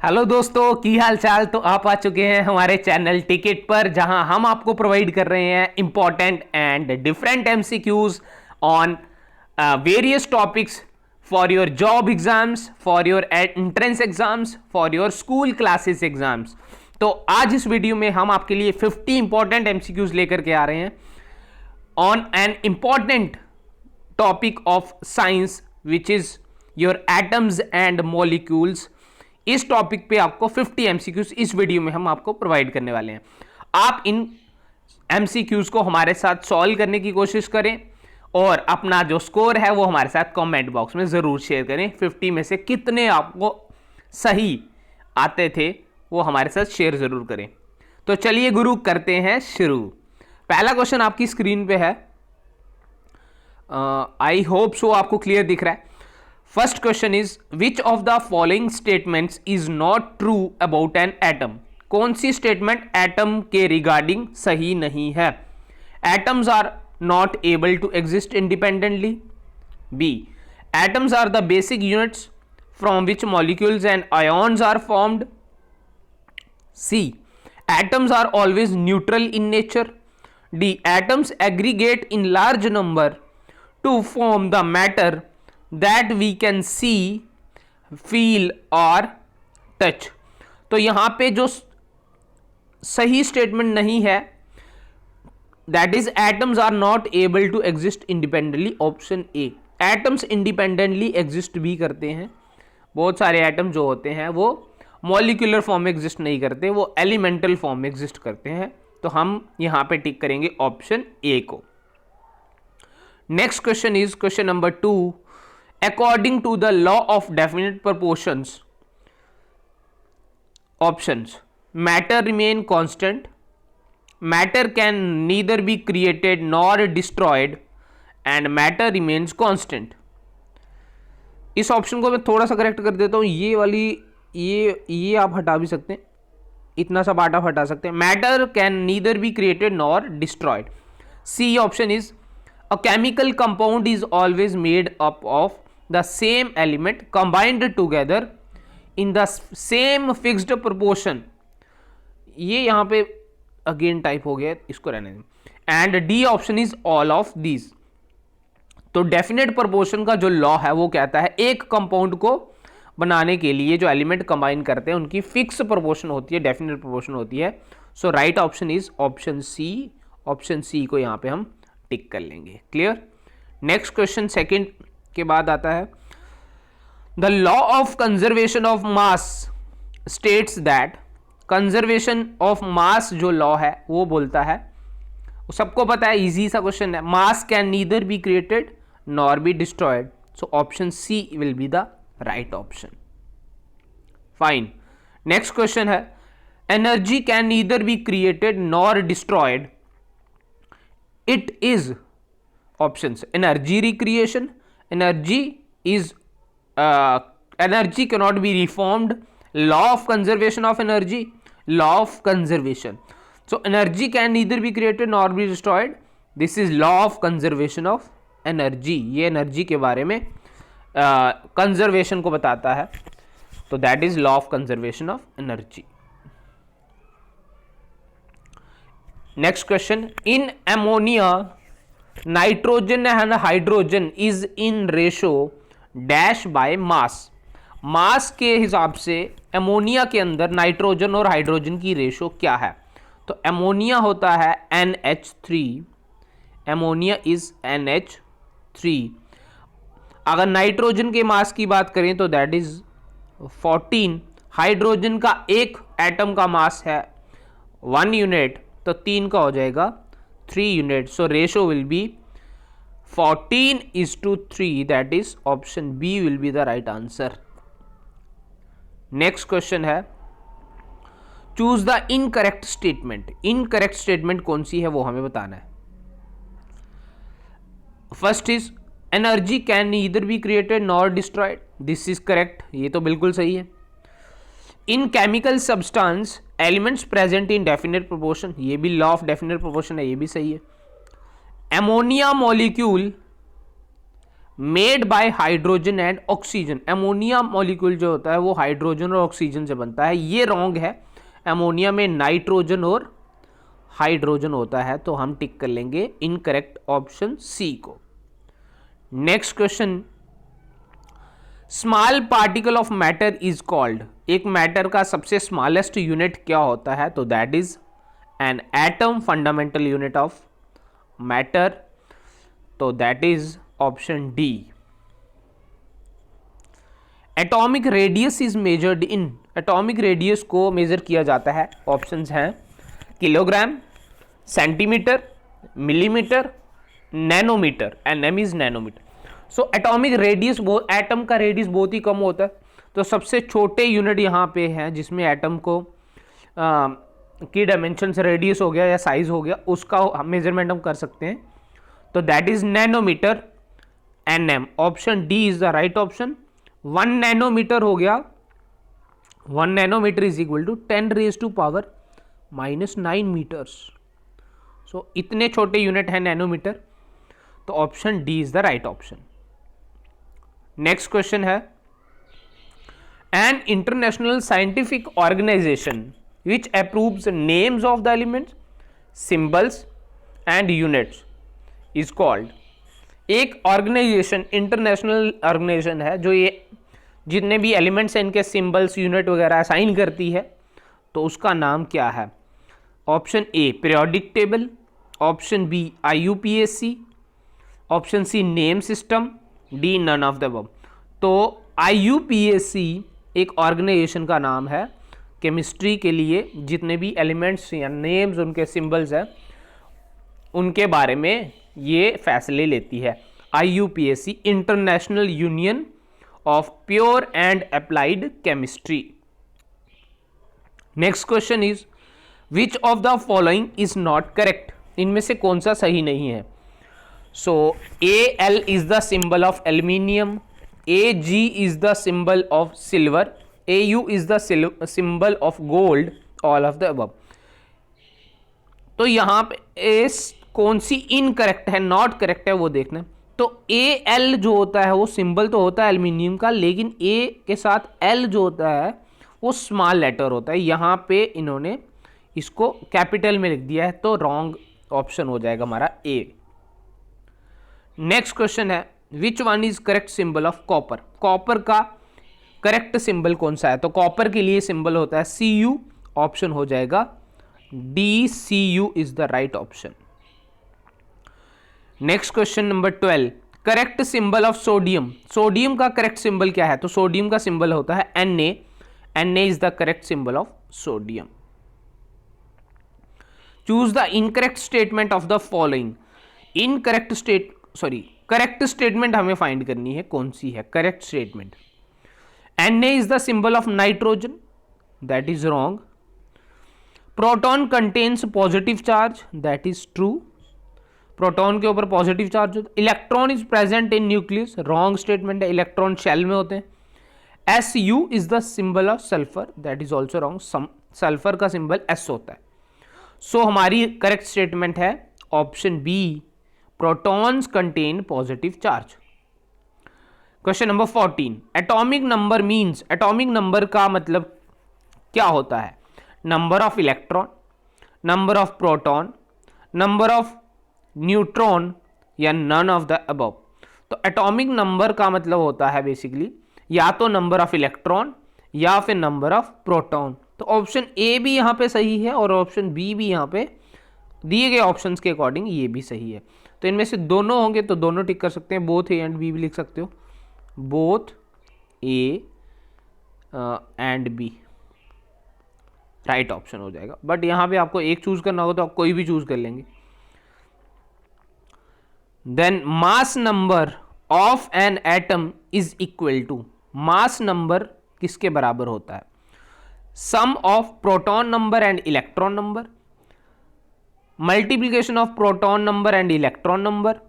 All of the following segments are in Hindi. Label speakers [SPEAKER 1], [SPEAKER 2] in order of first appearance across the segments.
[SPEAKER 1] हेलो दोस्तों, की हाल चाल। तो आप आ चुके हैं हमारे चैनल टिकट पर, जहां हम आपको प्रोवाइड कर रहे हैं important and different MCQs on various topics for your job exams, for your entrance exams, for your school classes exams. तो आज इस वीडियो में हम आपके लिए 50 इंपॉर्टेंट एमसीक्यूज लेकर के आ रहे हैं on an important topic of science which is your atoms and molecules. इस टॉपिक पे आपको 50 एमसीक्यूज इस वीडियो में हम आपको प्रोवाइड करने वाले हैं। आप इन एमसीक्यूज को हमारे साथ सॉल्व करने की कोशिश करें और अपना जो स्कोर है वो हमारे साथ कमेंट बॉक्स में जरूर शेयर करें। 50 में से कितने आपको सही आते थे वो हमारे साथ शेयर जरूर करें। तो चलिए गुरु, करते हैं शुरू। पहला क्वेश्चन आपकी स्क्रीन पे है। आई होप सो आपको क्लियर दिख रहा है। First question is which of the following statements is not true about an atom. कौन सी स्टेटमेंट एटम के रिगार्डिंग सही नहीं है? Atoms are not able to exist independently. B, atoms are the basic units from which molecules and ions are formed. C, atoms are always neutral in nature. D, atoms aggregate in large number to form the matter that we can see, feel or touch। तो यहां पे जो सही स्टेटमेंट नहीं है that is atoms are not able to exist independently. Option A, atoms independently exist भी करते हैं। बहुत सारे एटम जो होते हैं वो मॉलिक्यूलर फॉर्म में एग्जिस्ट नहीं करते, वो एलिमेंटल फॉर्म में एग्जिस्ट करते हैं। तो हम यहां पे टिक करेंगे ऑप्शन ए को। Next question is question number 2। According to the law of definite proportions, options: matter remain constant, matter can neither be created nor destroyed, and matter remains constant। इस ऑप्शन को मैं थोड़ा सा करेक्ट कर देता हूं। ये वाली ये आप हटा भी सकते हैं, इतना सा पार्ट आप हटा सकते हैं। Matter can neither be created nor destroyed. C option is a chemical compound is always made up of the same element combined together in the same fixed proportion। ये यहां पे अगेन टाइप हो गया, इसको रहने दें। And D option is all of these. तो डेफिनेट प्रोपोर्शन का जो लॉ है वो कहता है एक कंपाउंड को बनाने के लिए जो एलिमेंट कंबाइन करते हैं उनकी फिक्स प्रोपोर्शन होती है, डेफिनेट प्रोपोर्शन होती है। So right option is option C. Option C को यहां पे हम टिक कर लेंगे। क्लियर। नेक्स्ट क्वेश्चन सेकंड के बाद आता है the law of conservation of mass states that. Conservation of mass जो लॉ है वो बोलता है, वो सबको पता है, इजी सा क्वेश्चन है, mass can neither be created nor be destroyed. So option C will be the right option. Fine. Next question है energy can neither be created nor destroyed, it is options energy recreation, energy is energy cannot be reformed, law of conservation of energy, law of conservation। so energy can neither be created nor be destroyed, this is law of conservation of energy। ये energy के बारे में conservation को बताता है, तो that is law of conservation of energy। next question, in ammonia nitrogen and hydrogen is in ratio dash by mass. Mass के हिसाब से एमोनिया के अंदर नाइट्रोजन और हाइड्रोजन की रेशो क्या है? तो एमोनिया होता है NH3, एमोनिया इज NH3। अगर नाइट्रोजन के मास की बात करें तो दैट इज 14। हाइड्रोजन का एक एटम का मास है 1 यूनिट, तो 3 का हो जाएगा 3 unit. So ratio will be 14:3, that is option B will be the right answer. Next question है choose the incorrect statement. Incorrect statement कौन सी है वो हमें बताना है। First is energy can neither be created nor destroyed, this is correct, ये तो बिल्कुल सही है। In chemical substance elements present in definite proportion, ये भी लॉ ऑफ डेफिनेट प्रोपोर्शन है, ये भी सही है। Ammonia molecule made by hydrogen and oxygen. Ammonia molecule जो होता है वो हाइड्रोजन और ऑक्सीजन से बनता है, ये रॉन्ग है। एमोनिया में नाइट्रोजन और हाइड्रोजन होता है, तो हम टिक कर लेंगे इनकरेक्ट ऑप्शन सी को। Next question, small particle of matter is called. एक मैटर का सबसे स्मॉलेस्ट यूनिट क्या होता है, तो that is an atom, fundamental unit of matter, तो that is option D. Atomic radius is measured in. Atomic radius को मेजर किया जाता है, ऑप्शंस हैं kilogram, centimetre, millimetre, nanometre, NM is nanometre. So atomic radius, atom का रेडियस बहुत ही कम होता है, तो सबसे छोटे यूनिट यहाँ पे हैं जिसमें एटम को की डायमेंशन से रेडियस हो गया या साइज हो गया, उसका मेजरमेंट हम कर सकते हैं, तो that is nanometre, NM. Option D is the right option. 1 nanometre हो गया, 1 nanometre is equal to 10⁻⁻⁹ metres. So इतने छोटे यूनिट हैं नैनोमीटर, तो option D is the right option. Next question है, an international scientific organisation which approves names of the elements, symbols and units is called. एक ऑर्गेनाइजेशन, इंटरनेशनल ऑर्गेनाइजेशन है जो ये जितने भी एलिमेंट्स हैं इनके सिंबल्स, यूनिट वगैरह असाइन करती है, तो उसका नाम क्या है। Option A periodic table, option B IUPAC, option C name system, D none of the above. तो IUPAC एक ऑर्गेनाइजेशन का नाम है, केमिस्ट्री के लिए जितने भी एलिमेंट्स या नेम्स, उनके सिंबल्स हैं, उनके बारे में ये फैसले लेती है। IUPAC, international union of pure and applied chemistry. Next question is, which of the following is not correct. इनमें से कौन सा सही नहीं है। सो AL is the symbol of aluminium, AG is the symbol of silver, AU is the symbol of gold, all of the above. तो यहां पे कौन सी इनकरेक्ट है, नॉट करेक्ट है, वो देखना है। तो AL जो होता है वो सिंबल तो होता है एल्यूमिनियम का, लेकिन A के साथ L जो होता है वो स्मॉल लेटर होता है। यहाँ पे इन्होंने इसको कैपिटल में लिख दिया है, तो रॉन्ग ऑप्शन हो जाएगा हमारा A। नेक्स्ट क्वेश्चन है, which one is correct symbol of copper. Copper का करेक्ट सिंबल कौन सा है, तो कॉपर के लिए सिंबल होता है Cu, ऑप्शन हो जाएगा D, Cu is the right option. Next question number 12, correct symbol of sodium. Sodium का करेक्ट सिंबल क्या है, तो सोडियम का सिंबल होता है Na, Na is the correct symbol of sodium. Choose the incorrect statement of the following. Correct statement हमें फाइंड करनी है, कौन सी है correct statement. Na is the symbol of nitrogen, that is wrong. Proton contains positive charge, that is true. Proton के ऊपर पॉजिटिव चार्ज होता है। Electron is present in nucleus, wrong statement है, इलेक्ट्रॉन शेल में होते हैं। Su is the symbol of sulphur, that is also wrong, sulphur का सिंबल S होता है। सो हमारी करेक्ट स्टेटमेंट है option B, protons contain positive charge. Question number 14, atomic number means. Atomic number का मतलब क्या होता है, number of electron, number of proton, number of neutron, या नन ऑफ द अबव। तो एटॉमिक नंबर का मतलब होता है बेसिकली या तो नंबर ऑफ इलेक्ट्रॉन या फिर नंबर ऑफ प्रोटॉन। तो ऑप्शन ए भी यहाँ पे सही है और ऑप्शन बी भी यहाँ पे दिए गए ऑप्शंस के अकॉर्डिंग ये भी सही है। तो इनमें से दोनों होंगे तो दोनों टिक कर सकते हैं, बोथ ए एंड बी भी लिख सकते हो, both A and B right option हो जाएगा। बट यहाँ पे आपको एक चूज करना होगा तो आप कोई भी चूज कर लेंगे। Then mass number of an atom is equal to. Mass number किसके बराबर होता है, sum of proton number and electron number, multiplication of proton number and electron number,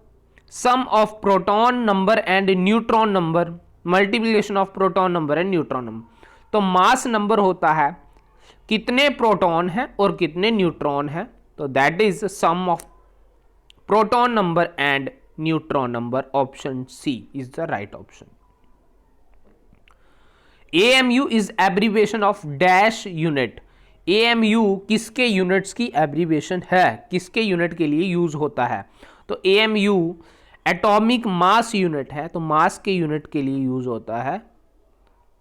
[SPEAKER 1] sum of proton number and neutron number, multiplication of proton number and neutron number. तो मास नंबर होता है कितने प्रोटॉन हैं और कितने न्यूट्रॉन हैं, तो that is sum of proton number and neutron number. Option C is the right option. AMU is abbreviation of dash unit. AMU किसके यूनिट्स की एब्रीवेशन है, किसके यूनिट के लिए यूज होता है? तो AMU एटॉमिक मास यूनिट है, तो मास के यूनिट के लिए यूज होता है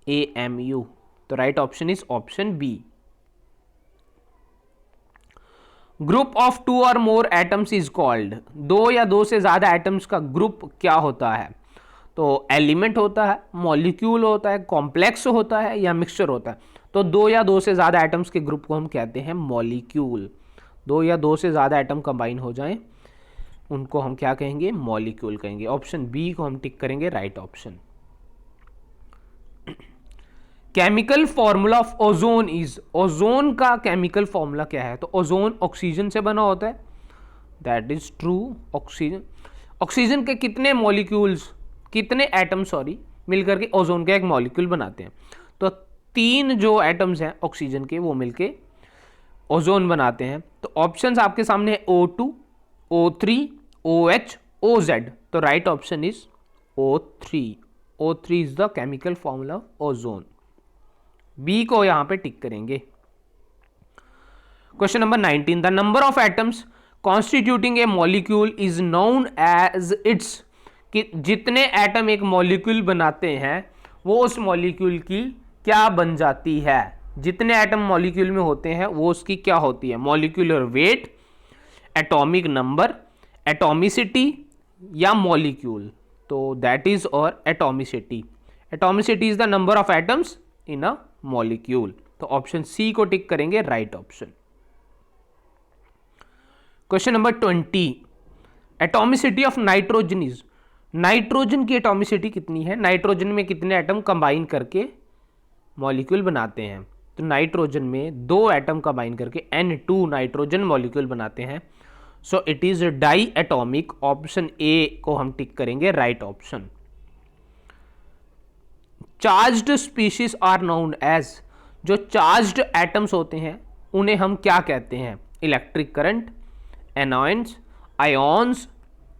[SPEAKER 1] AMU. तो right option is option B. Group of 2 और मोर एटम्स इज कॉल्ड. 2 या 2 से ज्यादा एटम्स का ग्रुप क्या होता है? तो एलिमेंट होता है, मॉलिक्यूल होता है, कॉम्प्लेक्स होता है या मिक्सचर होता है? तो 2 या 2 से ज्यादा एटम्स के ग्रुप को हम कहते हैं मॉलिक्यूल. 2 या 2 से ज्यादा एटम कंबाइन हो जाएं उनको हम क्या कहेंगे? मॉलिक्यूल कहेंगे. ऑप्शन बी को हम टिक करेंगे right option. Chemical formula of ozone is. Ozone का केमिकल फॉर्मूला क्या है? तो ओजोन ऑक्सीजन से बना होता है. That is true. ऑक्सीजन के कितने मॉलिक्यूल्स, कितने एटम सॉरी मिलकर के ओजोन का एक मॉलिक्यूल बनाते हैं? तो 3 जो एटम्स हैं ऑक्सीजन के वो मिलके ओजोन बनाते हैं. तो ऑप्शंस आपके सामने है O2, O3, OH, OZ. तो right option is O3. O3 is the chemical formula of ozone. B को यहां पे टिक करेंगे. Question number 19. The number of atoms constituting a molecule is known as its. कि जितने एटम एक मॉलिक्यूल बनाते हैं वो उस मॉलिक्यूल की क्या बन जाती है? जितने एटम मॉलिक्यूल में होते हैं वो उसकी क्या होती है? Molecular weight, atomic number, atomicity या मॉलिक्यूल? तो दैट इज और atomicity. Atomicity is the number of atoms in a molecule. तो ऑप्शन सी को टिक करेंगे right option. Question number 20. Atomicity of nitrogen is. Nitrogen की एटॉमिसिटी कितनी है? नाइट्रोजन में कितने एटम कंबाइन करके मॉलिक्यूल बनाते हैं? तो नाइट्रोजन में 2 एटम कंबाइन करके N2 नाइट्रोजन मॉलिक्यूल बनाते हैं. So it is diatomic. Option A को हम टिक करेंगे right option. Charged species are known as. जो चार्ज्ड एटम्स होते हैं उन्हें हम क्या कहते हैं? इलेक्ट्रिक करंट, एनॉयंस, आयोन्स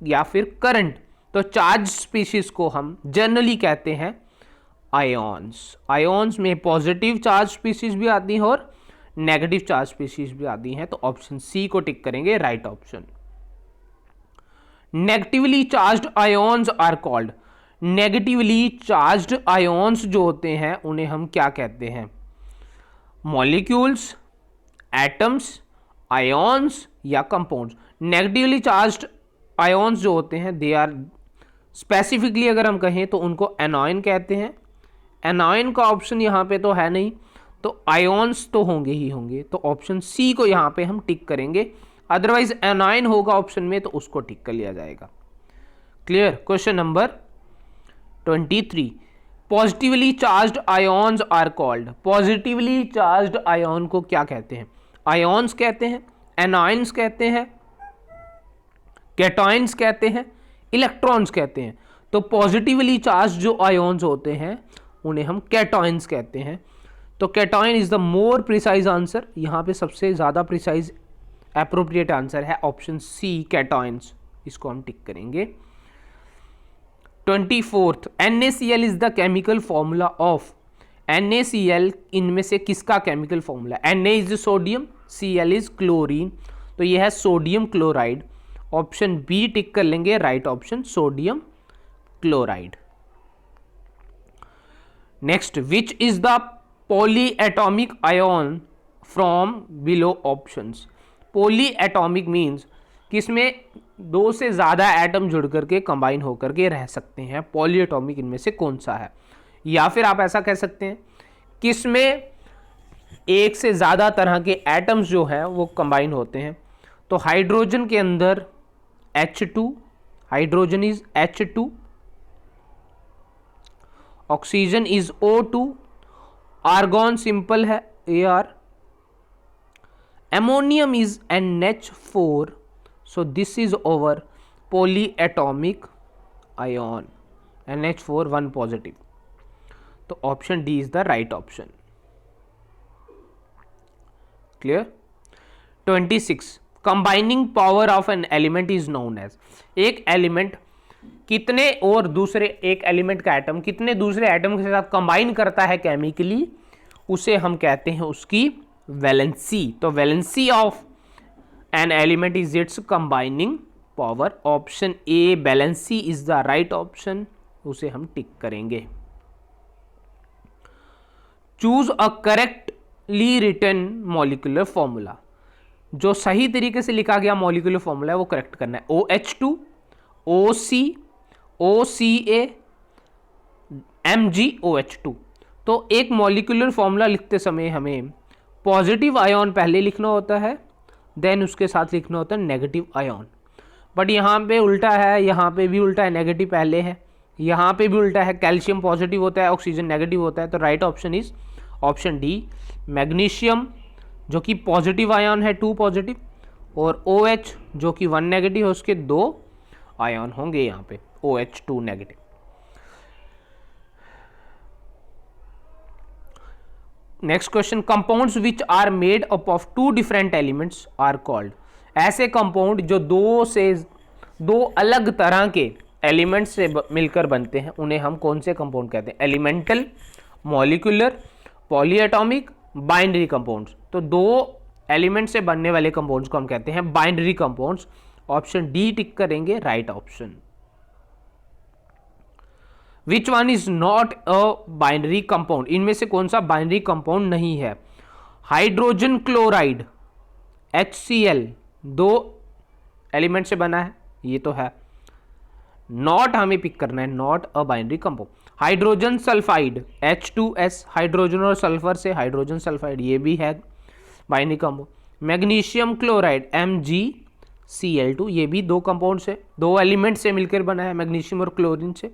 [SPEAKER 1] या फिर करंट? तो चार्ज स्पीशीज को हम जनरली कहते हैं आयोन्स. आयोन्स में पॉजिटिव चार्ज स्पीशीज भी आती हैं और नेगेटिव चार्ज स्पीशीज भी आती हैं. तो ऑप्शन सी को टिक करेंगे right option. Negatively charged ions are called. Negatively charged ions जो होते हैं उन्हें हम क्या कहते हैं? मॉलिक्यूल्स, एटम्स, आयोन्स या कंपाउंड्स? नेगेटिवली चार्ज्ड आयोन्स जो होते हैं दे आर स्पेसिफिकली अगर हम कहें तो उनको एनॉयन कहते हैं. एनॉयन का ऑप्शन यहाँ पे तो है नहीं, तो आयोन्स तो होंगे ही होंगे. तो ऑप्शन सी को यहाँ पे हम टिक करेंगे. अदरवाइज एनॉयन होगा ऑप्शन में तो उसको टिक कर लिया जाएगा. Clear. Question number 23. Positively charged ions are called. Positively charged ion को क्या कहते हैं? आयोन्स कहते हैं, एनॉयंस कहते हैं, कैटायंस कहते हैं, इलेक्ट्रॉन्स कहते हैं. तो पॉजिटिवली चार्ज जो आयोन्स होते हैं उन्हें हम कैटायंस कहते हैं. तो cation is the more precise answer. यहां पे सबसे ज्यादा प्रिसाइज एप्रोप्रिएट आंसर है ऑप्शन सी कैटायंस. इसको हम टिक करेंगे. 24th. NaCl is the chemical formula of. NaCl इनमें से किसका chemical formula? Na is sodium, Cl is chlorine. तो यह है sodium chloride. Option B tick कर लेंगे right option, sodium chloride. Next. Which is the polyatomic ion from below options. Poly atomic means किसमें 2 से ज़्यादा एटम जुड़ करके कंबाइन होकर के रह सकते हैं. पॉली एटॉमिक इनमें से कौन सा है? या फिर आप ऐसा कह सकते हैं किसमें 1 से ज़्यादा तरह के एटम्स जो हैं वो कंबाइन होते हैं. तो हाइड्रोजन के अंदर H2, hydrogen is H2, oxygen is O2, argon simple है Ar, ammonium is NH4. So this is over polyatomic ion. NH4 1 positive. तो option D is the right option. Clear. 26. Combining power of an element is known as, एक एलिमेंट कितने और दूसरे, एक एलिमेंट का एटम कितने दूसरे एटम के साथ कंबाइन करता है केमिकली, उसे हम कहते हैं उसकी वैलेंसी। तो valency of an element is its combining power. Option A valency is the right option, उसे हम टिक करेंगे। Choose a correctly written molecular formula, जो सही तरीके से लिखा गया मॉलिक्यूलर फॉर्मूला है वो करेक्ट करना है। OH2, OC, OCA, MgOH2। तो एक मॉलिक्यूलर फॉर्मूला लिखते समय हमें पॉजिटिव आयन पहले लिखना होता है, देन उसके साथ लिखना होता है नेगेटिव आयन। बट यहाँ पे उल्टा है, यहाँ पे भी उल्टा है, नेगेटिव पहले है, यहाँ पे भी उल्टा है, कैल्शियम पॉजिटिव होता है, ऑक्सीजन नेगेटिव होता है। तो right option is option D, magnesium जो कि पॉजिटिव आयन है 2 पॉजिटिव, और OH जो कि 1 नेगेटिव है, उसके 2 आयन होंगे यहाँ पे, OH2 negative. Next question, compounds which are made up of 2 different elements are called. ऐसे कंपाउंड जो दो अलग तरह के एलिमेंट से मिलकर बनते हैं उन्हें हम कौन से कंपाउंड कहते हैं? Elemental, molecular, polyatomic, binary compounds. तो 2 एलिमेंट से बनने वाले कंपाउंड्स को हम कहते हैं बाइनरी कंपाउंड्स। ऑप्शन डी टिक करेंगे, right option. Which one is not a binary compound, इनमें से कौन सा बाइनरी कंपाउंड नहीं है? हाइड्रोजन क्लोराइड HCl 2 एलिमेंट से बना है, ये तो है। नॉट हमें पिक करना है, not a binary compound. Hydrogen sulphide H2S, hydrogen और सल्फर से हाइड्रोजन सल्फाइड, ये भी है binary compound. Magnesium chloride MgCl2, ये भी 2 कंपाउंड से, 2 एलिमेंट से मिलकर बना है, मैग्नीशियम और क्लोरीन से।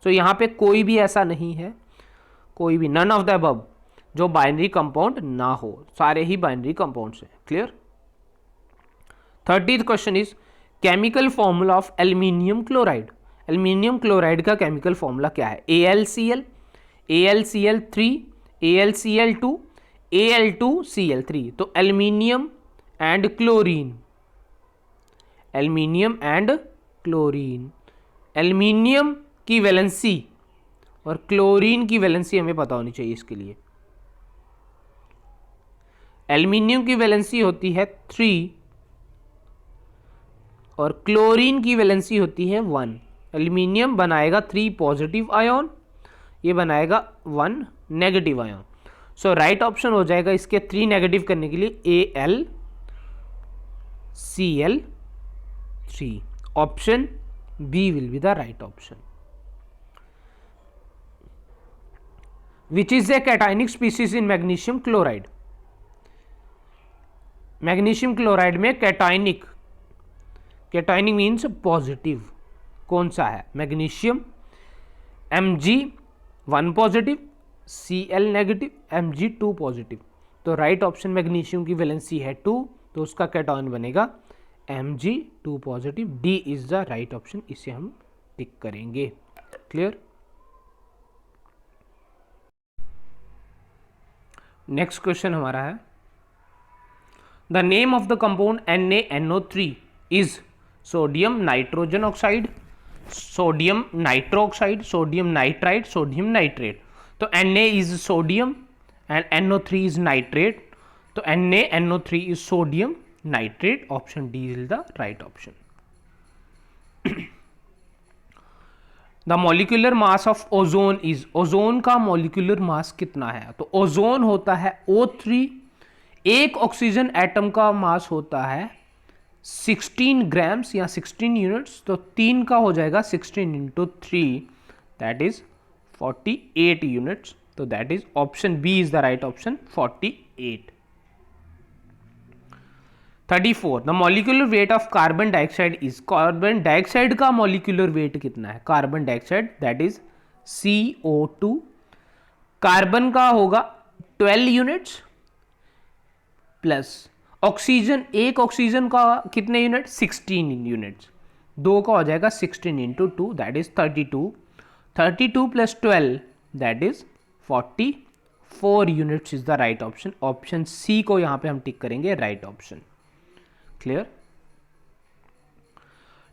[SPEAKER 1] तो यहाँ पे कोई भी ऐसा नहीं है, कोई भी नन ऑफ द अबव जो बाइनरी कंपाउंड ना हो, सारे ही बाइनरी कंपाउंड्स हैं। Clear. 30th question is chemical formula of aluminium chloride. Aluminium chloride का केमिकल फॉर्मूला क्या है? AlCl, AlCl3, AlCl2, Al2Cl3। तो aluminium and chlorine, aluminium and chlorine, aluminium की वैलेंसी और क्लोरीन की वैलेंसी हमें पता होनी चाहिए। इसके लिए एल्यूमिनियम की वैलेंसी होती है 3 और क्लोरीन की वैलेंसी होती है 1। एल्यूमिनियम बनाएगा 3 पॉजिटिव आयन, ये बनाएगा 1 negative ion. So right option हो जाएगा इसके 3 नेगेटिव करने के लिए AlCl3। Option B will be the right option. Which is a cationic species in magnesium chloride. Magnesium chloride में कैटायनिक, कैटायनिक मीन्स पॉजिटिव, कौन सा है? Magnesium Mg1 positive, Cl negative, Mg2 positive. तो राइट ऑप्शन, मैग्नीशियम की वैलेंसी है 2, तो उसका कैटायन बनेगा Mg2 positive. D is the right option, इसे हम टिक करेंगे। क्लियर। नेक्स्ट क्वेश्चन हमारा है, the name of the compound NaNO3 is sodium nitrogen oxide, sodium nitro oxide, sodium nitride, sodium nitrate. तो Na is sodium and NO3 is nitrate, तो NaNO3 is sodium nitrate. Option D is the right option. The molecular mass of ozone is, ozone का मॉलिक्यूलर मास कितना है? तो ओजोन होता है O3, एक ऑक्सीजन एटम का मास होता है 16 ग्राम्स या 16 यूनिट्स, तो 3 का हो जाएगा 16 इंटू 3, दैट इज 48 यूनिट्स। तो that is option B is the right option, 48। 34 the molecular weight of carbon dioxide is, carbon dioxide का मॉलिक्यूलर वेट कितना है? Carbon dioxide that is CO2, carbon का होगा 12 यूनिट्स प्लस ऑक्सीजन, एक ऑक्सीजन का कितने यूनिट? 16 यूनिट्स, 2 का हो जाएगा 16 into 2 that is 32, 32 plus 12 that is 44 units is the right option. Option C को यहां पे हम टिक करेंगे, right option. Clear?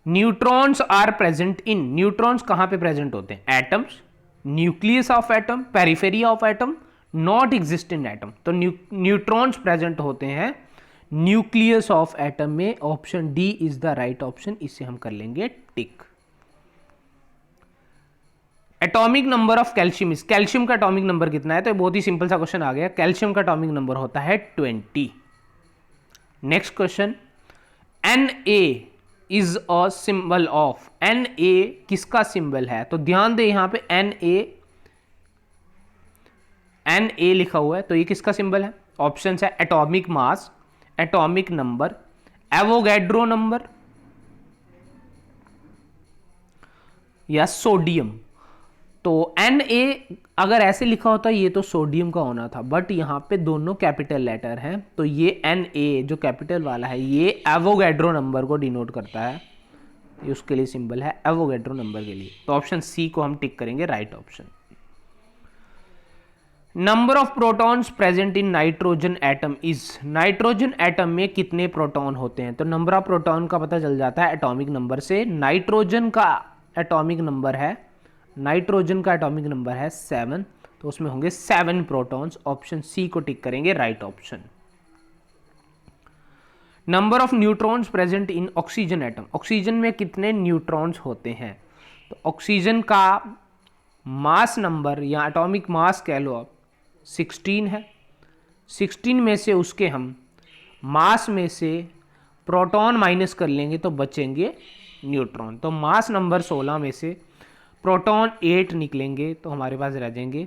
[SPEAKER 1] Neutrons are present in, neutrons कहां पे प्रेजेंट होते हैं? Atoms, nucleus of atom, periphery of atom, not exist in atom. तो न्यूट्रॉन्स प्रेजेंट होते हैं न्यूक्लियस ऑफ एटम में। Option D is the right option, इसे हम कर लेंगे tick. Atomic number of calcium is, calcium का एटॉमिक नंबर कितना है? तो बहुत ही सिंपल सा क्वेश्चन आ गया, कैल्शियम का एटॉमिक नंबर होता है 20। Next question, Na is a symbol of, Na किसका सिंबल है? तो ध्यान दे यहां पे Na लिखा हुआ है, तो ये किसका सिंबल है? ऑप्शन है atomic mass, atomic number, Avogadro number या सोडियम। तो Na अगर ऐसे लिखा होता ये तो सोडियम का होना था, बट यहां पे दोनों कैपिटल लेटर हैं, तो ये Na जो कैपिटल वाला है ये एवोगैड्रो नंबर को डिनोट करता है, ये उसके लिए सिंबल है एवोगैड्रो नंबर के लिए। तो ऑप्शन सी को हम टिक करेंगे, right option. Number of protons present in nitrogen atom is, nitrogen atom में कितने प्रोटॉन होते हैं? तो नंबर ऑफ प्रोटॉन का पता चल जाता है एटॉमिक नंबर से। नाइट्रोजन का एटॉमिक नंबर है, नाइट्रोजन का एटॉमिक नंबर है 7, तो उसमें होंगे 7 प्रोटॉन्स। ऑप्शन सी को टिक करेंगे, right option. Number of neutrons present in oxygen atom, oxygen में कितने न्यूट्रॉन्स होते हैं? तो ऑक्सीजन का मास नंबर या एटॉमिक मास कह लो आप 16 है। 16 में से उसके हम मास में से प्रोटॉन माइनस कर लेंगे तो बचेंगे न्यूट्रॉन। तो मास नंबर 16 में से प्रोटॉन 8 निकलेंगे, तो हमारे पास रह जाएंगे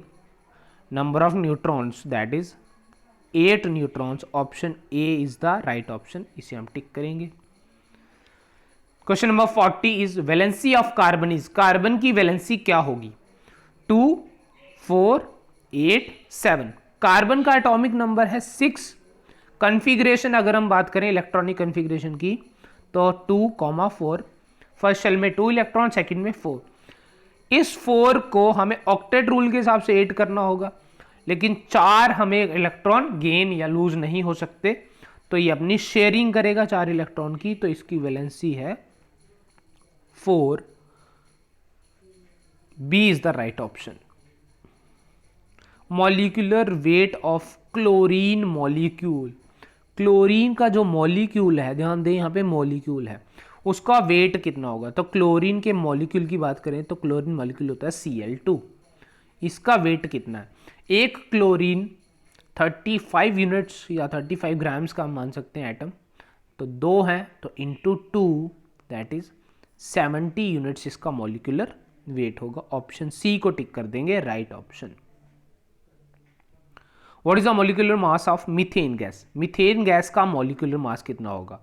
[SPEAKER 1] number of neutrons, that is 8 neutrons. Option A is the right option, इसे हम टिक करेंगे। Question number 40 is valency of carbon is, carbon की वैलेंसी क्या होगी? 2, 4, 8, 7। कार्बन का एटॉमिक नंबर है 6। कॉन्फ़िगरेशन अगर हम बात करें इलेक्ट्रॉनिक कॉन्फ़िगरेशन की, तो 2, 4, फर्स्ट शेल में 2 इलेक्ट्रॉन, सेकंड में 4। इस 4 को हमें ऑक्टेट रूल के हिसाब से 8 करना होगा, लेकिन 4 हमें इलेक्ट्रॉन गेन या लूज नहीं हो सकते, तो ये अपनी शेयरिंग करेगा 4 इलेक्ट्रॉन की, तो इसकी वैलेंसी है 4। B is the right option. Molecular weight of chlorine molecule, chlorine का जो मॉलिक्यूल है, ध्यान दें यहाँ पे मॉलिक्यूल है, उसका वेट कितना होगा? तो क्लोरीन के मॉलिक्यूल की बात करें तो क्लोरीन मॉलिक्यूल होता है Cl2, इसका वेट कितना है? एक क्लोरीन 35 यूनिट्स या 35 ग्राम्स का हम मान सकते हैं एटम, तो 2 है तो इंटू 2 दैट इज 70 यूनिट्स इसका मॉलिक्यूलर वेट होगा। ऑप्शन सी को टिक कर देंगे, right option. What is the molecular mass of methane gas, methane gas का मॉलिक्यूलर मास कितना होगा?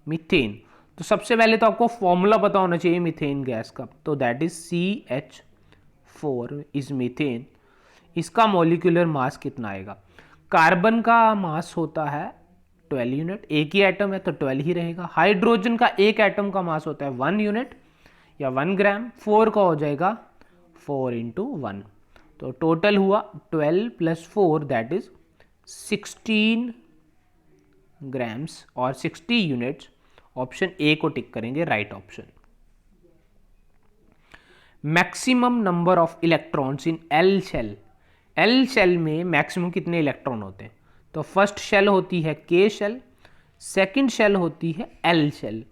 [SPEAKER 1] मीथेन, तो सबसे पहले तो आपको फॉर्मूला पता होना चाहिए मीथेन गैस का, तो that is CH4 is methane. इसका मॉलिक्यूलर मास कितना आएगा? कार्बन का मास होता है 12 यूनिट, एक ही एटम है तो 12 ही रहेगा। हाइड्रोजन का एक एटम का मास होता है 1 यूनिट या 1 ग्राम, 4 का हो जाएगा 4 × 1, तो टोटल हुआ 12 + 4 दैट इज 16 ग्राम्स और 60 यूनिट्स। ऑप्शन ए को टिक करेंगे, right option. Maximum number of electrons in L shell, L shell में मैक्सिमम कितने इलेक्ट्रॉन होते हैं? तो फर्स्ट शेल होती है के शेल, सेकंड शेल होती है एल शेल।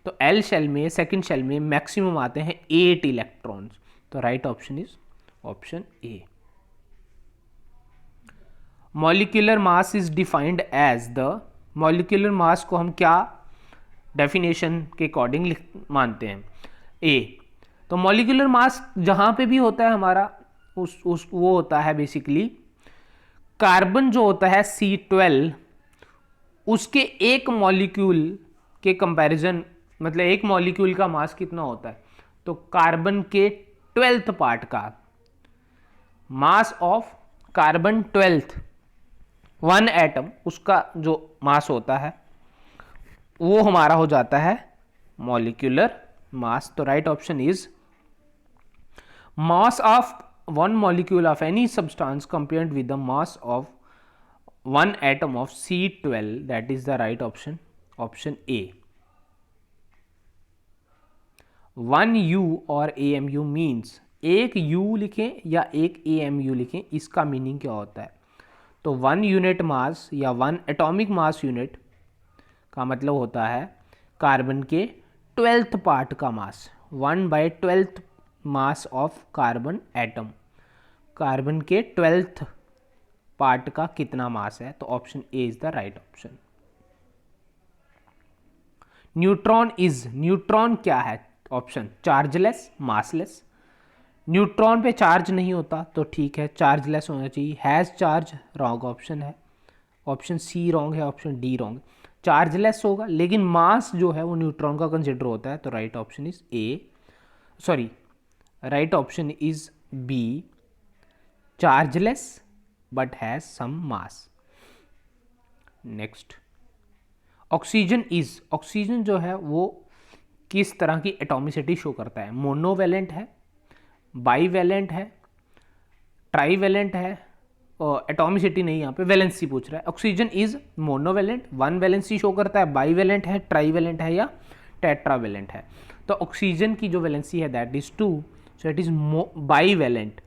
[SPEAKER 1] तो एल शेल में, सेकंड शेल में मैक्सिमम आते हैं 8 इलेक्ट्रॉन्स, तो right option is option A. Molecular mass is defined as the, molecular mass को हम क्या डेफिनेशन के अकॉर्डिंग मानते हैं? ए, तो मॉलिक्यूलर मास जहां पे भी होता है हमारा उस वो होता है बेसिकली कार्बन जो होता है C12, उसके एक मॉलिक्यूल के कंपैरिजन, मतलब एक मॉलिक्यूल का मास कितना होता है? तो कार्बन के 12th पार्ट का mass of carbon 12th 1 atom, उसका जो मास होता है वो हमारा हो जाता है मॉलिक्यूलर मास। तो right option is mass of 1 molecule of any substance compared with the mass of 1 atom of C12, that is the right option, option A. 1U और AMU मीन्स, एक U लिखें या एक AMU लिखें, इसका मीनिंग क्या होता है? तो 1 यूनिट मास या 1 एटॉमिक मास यूनिट का मतलब होता है कार्बन के 12th पार्ट का मास, 1/12th mass of carbon atom. Carbon के 12th पार्ट का कितना मास है? तो option A is the right option. Neutron is, neutron क्या है? Option chargeless, massless. न्यूट्रॉन पे चार्ज नहीं होता तो ठीक है, चार्जलेस होना चाहिए। हैज़ चार्ज, रॉन्ग ऑप्शन है, ऑप्शन सी रॉन्ग है, ऑप्शन डी रॉन्ग। चार्जलेस होगा लेकिन मास जो है वो न्यूट्रॉन का कंसिडर होता है, तो right option is A, sorry right option is B, chargeless but has some mass. Next, oxygen is, oxygen जो है वो किस तरह की एटॉमिसिटी शो करता है? मोनोवेलेंट है, बाईवेलेंट है, ट्राईवेलेंट है, और एटॉमिसिटी नहीं, यहाँ पे वैलेंसी पूछ रहा है। Oxygen is monovalent, 1 valency show करता है, बाईवेलेंट है, ट्राईवेलेंट है या टेट्रावेलेंट है? तो ऑक्सीजन की जो वैलेंसी है that is 2, so it is bivalent.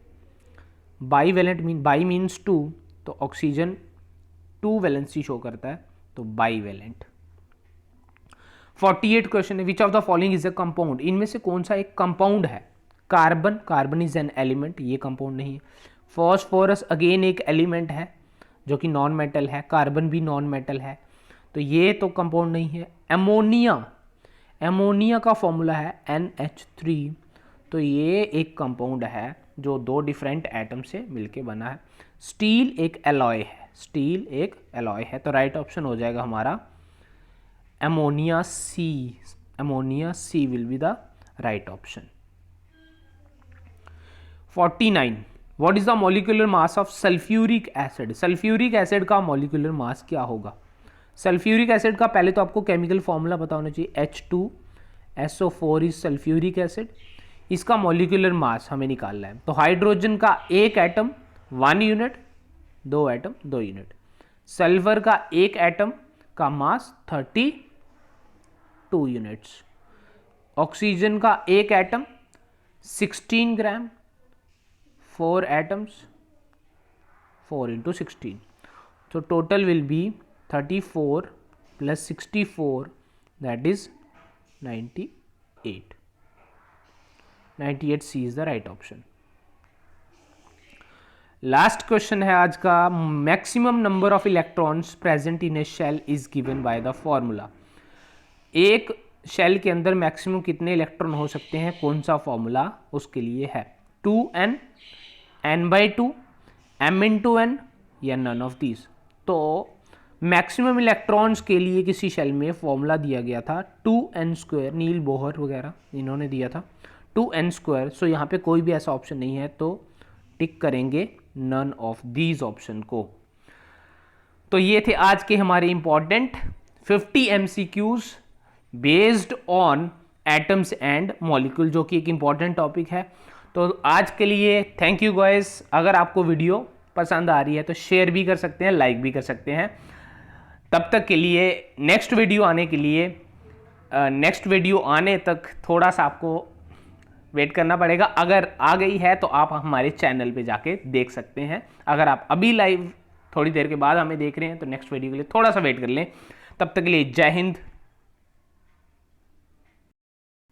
[SPEAKER 1] Bivalent mean, by means 2, तो ऑक्सीजन 2 वैलेंसी शो करता है, तो बाईवेलेंट। 48 क्वेश्चन है, विच of the following is a compound? इनमें से कौन सा एक कंपाउंड है? Carbon, carbon is an element, ये कंपाउंड नहीं है। फॉस्फोरस अगेन एक एलिमेंट है जो कि नॉन मेटल है, कार्बन भी नॉन मेटल है, तो ये तो कंपाउंड नहीं है। एमोनिया, एमोनिया का फॉर्मूला है NH3, तो ये एक कंपाउंड है जो 2 डिफरेंट एटम से मिलके बना है। स्टील एक एलॉय है, स्टील एक एलॉय है, तो राइट ऑप्शन हो जाएगा हमारा ammonia C, ammonia C will be the right option. 49, what is the molecular mass of sulfuric acid? Sulphuric acid का मॉलिक्यूलर मास क्या होगा? सल्फ्यूरिक एसिड का पहले तो आपको केमिकल फॉर्मूला पता होना चाहिए, H2SO4 इज सल्फ्यूरिक एसिड। इसका मॉलिक्यूलर मास हमें निकालना है, तो हाइड्रोजन का एक atom 1 unit, 2 atom 2 unit. Sulphur का एक एटम का मास 32 यूनिट्स। ऑक्सीजन का एक atom 16 gram, 4 atoms, 4 into 16, so total will be 34 plus 64, that is 98. 98C is the right option. Last question है आज का, maximum number of electrons present in a shell is given by the formula. एक शेल के अंदर मैक्सिमम कितने इलेक्ट्रॉन हो सकते हैं, कौन सा फॉर्मूला उसके लिए है? 2n, n/2, m/n या नन ऑफ दीज। तो मैक्सिमम इलेक्ट्रॉन्स के लिए किसी शेल में फॉर्मूला दिया गया था 2n², नील बोहर वगैरह इन्होंने दिया था 2n²। सो यहाँ पे कोई भी ऐसा ऑप्शन नहीं है, तो टिक करेंगे नन ऑफ दीज ऑप्शन को। तो ये थे आज के हमारे important 50 MCQs based on atoms and molecule, जो कि एक इंपॉर्टेंट टॉपिक है। तो आज के लिए थैंक यू गाइस। अगर आपको वीडियो पसंद आ रही है तो शेयर भी कर सकते हैं, लाइक भी कर सकते हैं। तब तक के लिए नेक्स्ट वीडियो आने तक थोड़ा सा आपको वेट करना पड़ेगा। अगर आ गई है तो आप हमारे चैनल पे जाके देख सकते हैं। अगर आप अभी लाइव थोड़ी देर के बाद हमें देख रहे हैं तो नेक्स्ट वीडियो के लिए थोड़ा सा वेट कर लें। तब तक के लिए जय हिंद,